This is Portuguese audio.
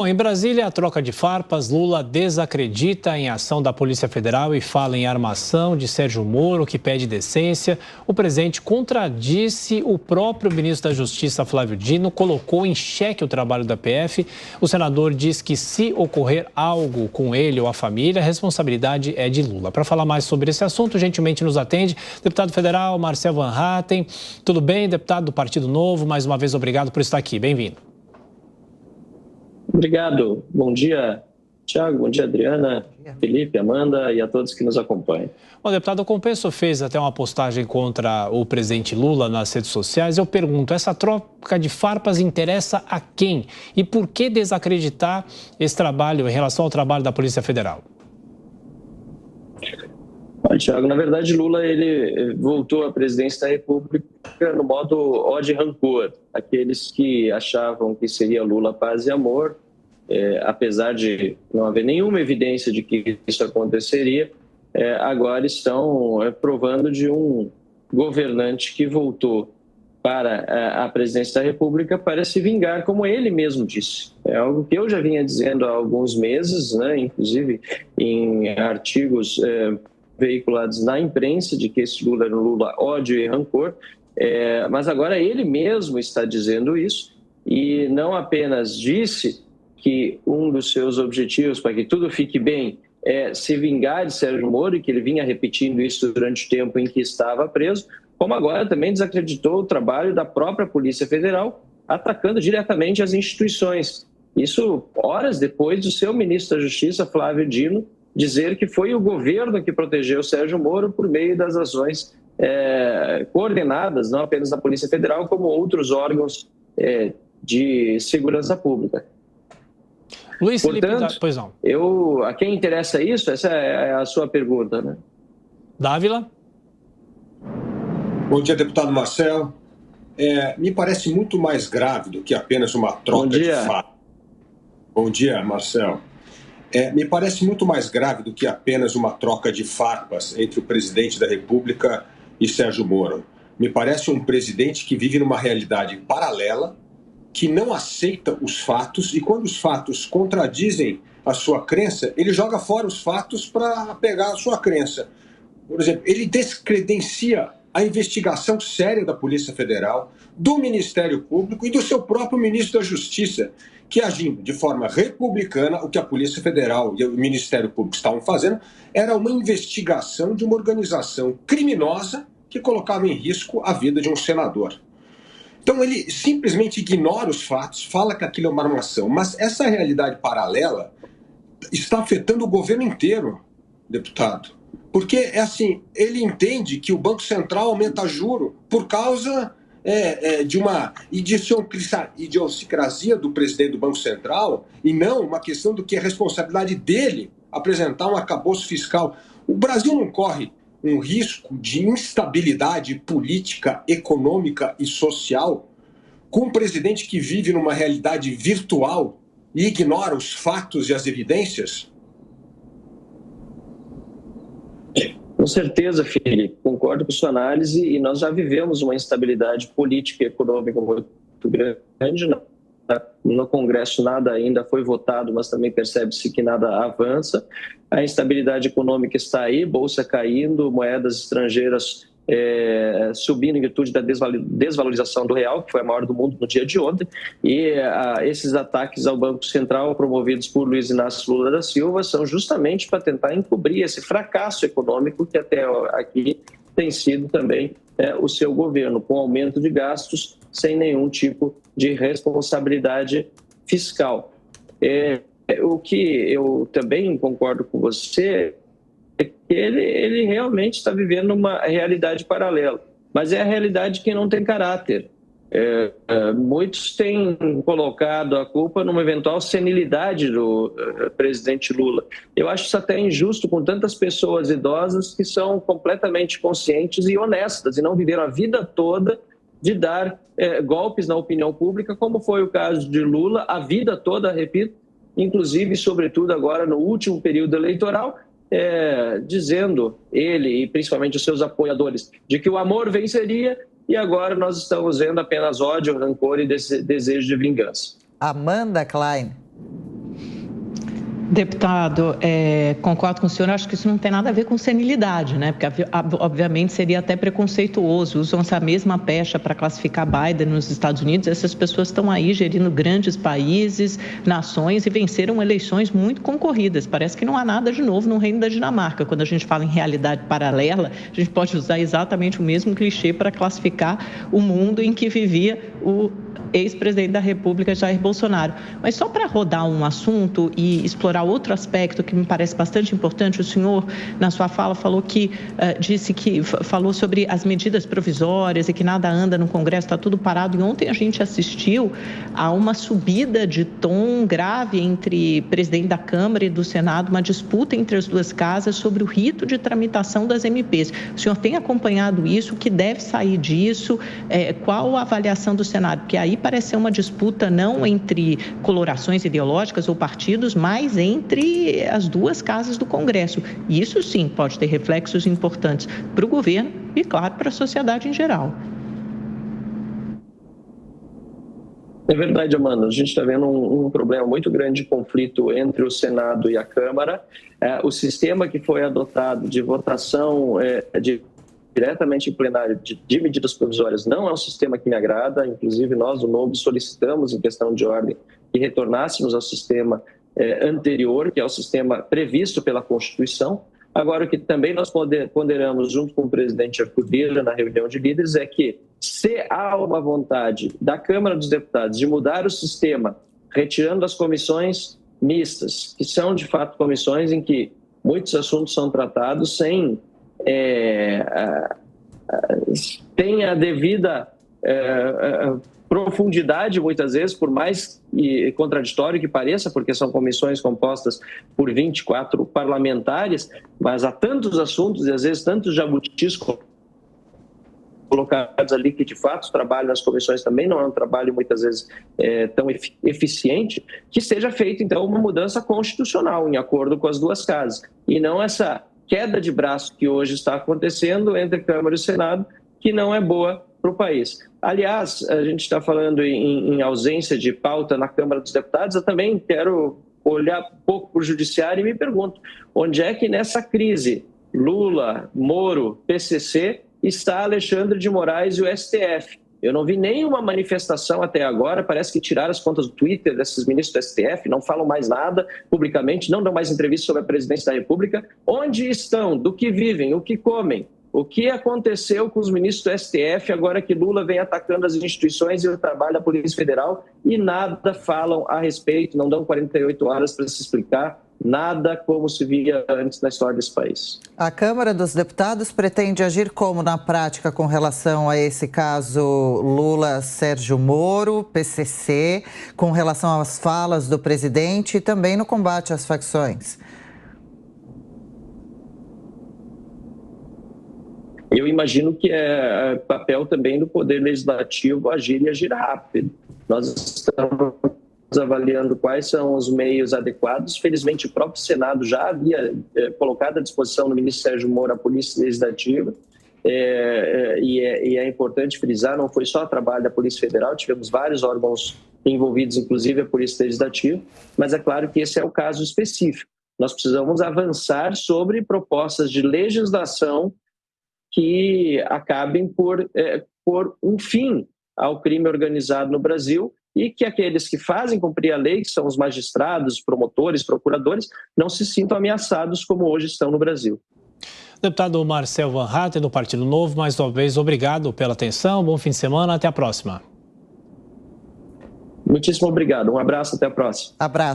Bom, em Brasília, a troca de farpas, Lula desacredita em ação da Polícia Federal e fala em armação de Sérgio Moro, que pede decência. O presidente contradisse o próprio ministro da Justiça, Flávio Dino, colocou em xeque o trabalho da PF. O senador diz que se ocorrer algo com ele ou a família, a responsabilidade é de Lula. Para falar mais sobre esse assunto, gentilmente nos atende deputado federal Marcel Van Hatten. Tudo bem, deputado do Partido Novo? Mais uma vez, obrigado por estar aqui. Bem-vindo. Obrigado. Bom dia, Thiago. Bom dia, Adriana, Felipe, Amanda e a todos que nos acompanham. Bom, deputado, o Compenso fez até uma postagem contra o presidente Lula nas redes sociais. Eu pergunto, essa troca de farpas interessa a quem? E por que desacreditar esse trabalho em relação ao trabalho da Polícia Federal? Olha, Thiago, na verdade, Lula ele voltou à presidência da República no modo ódio e rancor. Aqueles que achavam que seria Lula paz e amor, apesar de não haver nenhuma evidência de que isso aconteceria, agora estão provando de um governante que voltou para a presidência da República para se vingar, como ele mesmo disse. É algo que eu já vinha dizendo há alguns meses, né, inclusive em artigos veiculados na imprensa, de que esse Lula era um Lula ódio e rancor, mas agora ele mesmo está dizendo isso e não apenas disse que um dos seus objetivos para que tudo fique bem é se vingar de Sérgio Moro, e que ele vinha repetindo isso durante o tempo em que estava preso, como agora também desacreditou o trabalho da própria Polícia Federal, atacando diretamente as instituições. Isso horas depois do seu ministro da Justiça, Flávio Dino, dizer que foi o governo que protegeu Sérgio Moro por meio das ações coordenadas, não apenas da Polícia Federal, como outros órgãos de segurança pública. Luiz Felipe, portanto, pois não. A quem interessa isso? Essa é a sua pergunta, né? Dávila? Bom dia, deputado Marcel. Me parece muito mais grave do que apenas uma troca de farpas. Bom dia, Marcel. Me parece muito mais grave do que apenas uma troca de farpas entre o presidente da República e Sérgio Moro. Me parece um presidente que vive numa realidade paralela, que não aceita os fatos, e quando os fatos contradizem a sua crença, ele joga fora os fatos para pegar a sua crença. Por exemplo, ele descredencia a investigação séria da Polícia Federal, do Ministério Público e do seu próprio ministro da Justiça, que, agindo de forma republicana, o que a Polícia Federal e o Ministério Público estavam fazendo era uma investigação de uma organização criminosa que colocava em risco a vida de um senador. Então ele simplesmente ignora os fatos, fala que aquilo é uma armação, mas essa realidade paralela está afetando o governo inteiro, deputado. Porque, ele entende que o Banco Central aumenta juro por causa de uma idiosincrasia do presidente do Banco Central e não uma questão do que é responsabilidade dele apresentar um arcabouço fiscal. O Brasil não corre um risco de instabilidade política, econômica e social com um presidente que vive numa realidade virtual e ignora os fatos e as evidências? Com certeza, Felipe, concordo com sua análise, e nós já vivemos uma instabilidade política e econômica muito grande. No Congresso nada ainda foi votado, mas também percebe-se que nada avança. A instabilidade econômica está aí, bolsa caindo, moedas estrangeiras subindo em virtude da desvalorização do real, que foi a maior do mundo no dia de ontem, e esses ataques ao Banco Central promovidos por Luiz Inácio Lula da Silva são justamente para tentar encobrir esse fracasso econômico que até aqui tem sido também o seu governo, com aumento de gastos sem nenhum tipo de responsabilidade fiscal. O que eu também concordo com você é que ele realmente está vivendo uma realidade paralela, mas é a realidade que não tem caráter. Muitos têm colocado a culpa numa eventual senilidade do presidente Lula. Eu acho isso até injusto com tantas pessoas idosas que são completamente conscientes e honestas e não viveram a vida toda de dar golpes na opinião pública, como foi o caso de Lula, a vida toda, repito, inclusive, sobretudo agora no último período eleitoral, dizendo, ele e principalmente os seus apoiadores, de que o amor venceria, e agora nós estamos vendo apenas ódio, rancor e desejo de vingança. Amanda Klein. Deputado, concordo com o senhor, acho que isso não tem nada a ver com senilidade, né? Porque, obviamente, seria até preconceituoso. Usam essa mesma pecha para classificar Biden nos Estados Unidos. Essas pessoas estão aí gerindo grandes países, nações e venceram eleições muito concorridas. Parece que não há nada de novo no Reino da Dinamarca. Quando a gente fala em realidade paralela, a gente pode usar exatamente o mesmo clichê para classificar o mundo em que vivia o ex-presidente da República, Jair Bolsonaro. Mas só para rodar um assunto e explorar outro aspecto que me parece bastante importante, o senhor, na sua fala, falou falou sobre as medidas provisórias e que nada anda no Congresso, está tudo parado. E ontem a gente assistiu a uma subida de tom grave entre presidente da Câmara e do Senado, uma disputa entre as duas casas sobre o rito de tramitação das MPs. O senhor tem acompanhado isso? O que deve sair disso? Qual a avaliação do Senado? Porque aí parece ser uma disputa não entre colorações ideológicas ou partidos, mas entre as duas casas do Congresso. E isso sim pode ter reflexos importantes para o governo e, claro, para a sociedade em geral. É verdade, Amanda. A gente está vendo um problema muito grande de conflito entre o Senado e a Câmara. O sistema que foi adotado de votação diretamente em plenário de medidas provisórias não é um sistema que me agrada. Inclusive, nós, do Novo, solicitamos, em questão de ordem, que retornássemos ao sistema anterior, que é o sistema previsto pela Constituição. Agora, o que também nós ponderamos, junto com o presidente Arthur Lira, na reunião de líderes, é que, se há uma vontade da Câmara dos Deputados de mudar o sistema, retirando as comissões mistas, que são, de fato, comissões em que muitos assuntos são tratados sem tem a devida profundidade, muitas vezes, por mais contraditório que pareça, porque são comissões compostas por 24 parlamentares, mas há tantos assuntos e, às vezes, tantos jabutis colocados ali que, de fato, o trabalho nas comissões também não é um trabalho, muitas vezes, tão eficiente, que seja feita, então, uma mudança constitucional, em acordo com as duas casas, e não essa queda de braço que hoje está acontecendo entre Câmara e Senado, que não é boa para o país. Aliás, a gente está falando em ausência de pauta na Câmara dos Deputados, eu também quero olhar um pouco para o Judiciário e me pergunto, onde é que nessa crise Lula, Moro, PCC, está Alexandre de Moraes e o STF? Eu não vi nenhuma manifestação até agora, parece que tiraram as contas do Twitter desses ministros do STF, não falam mais nada publicamente, não dão mais entrevistas sobre a presidência da República. Onde estão? Do que vivem? O que comem? O que aconteceu com os ministros do STF agora que Lula vem atacando as instituições e o trabalho da Polícia Federal e nada falam a respeito, não dão 48 horas para se explicar, nada como se via antes na história desse país. A Câmara dos Deputados pretende agir como na prática com relação a esse caso Lula-Sérgio Moro, PCC, com relação às falas do presidente e também no combate às facções? Eu imagino que é papel também do Poder Legislativo agir e agir rápido. Nós estamos avaliando quais são os meios adequados. Felizmente, o próprio Senado já havia colocado à disposição do ministro Sérgio Moro a Polícia Legislativa. E é importante frisar, não foi só trabalho da Polícia Federal, tivemos vários órgãos envolvidos, inclusive a Polícia Legislativa, mas é claro que esse é o caso específico. Nós precisamos avançar sobre propostas de legislação que acabem por um fim ao crime organizado no Brasil e que aqueles que fazem cumprir a lei, que são os magistrados, promotores, procuradores, não se sintam ameaçados como hoje estão no Brasil. Deputado Marcel Van Hatten, do Partido Novo, mais uma vez, obrigado pela atenção, bom fim de semana, até a próxima. Muitíssimo obrigado, um abraço, até a próxima. Abraço.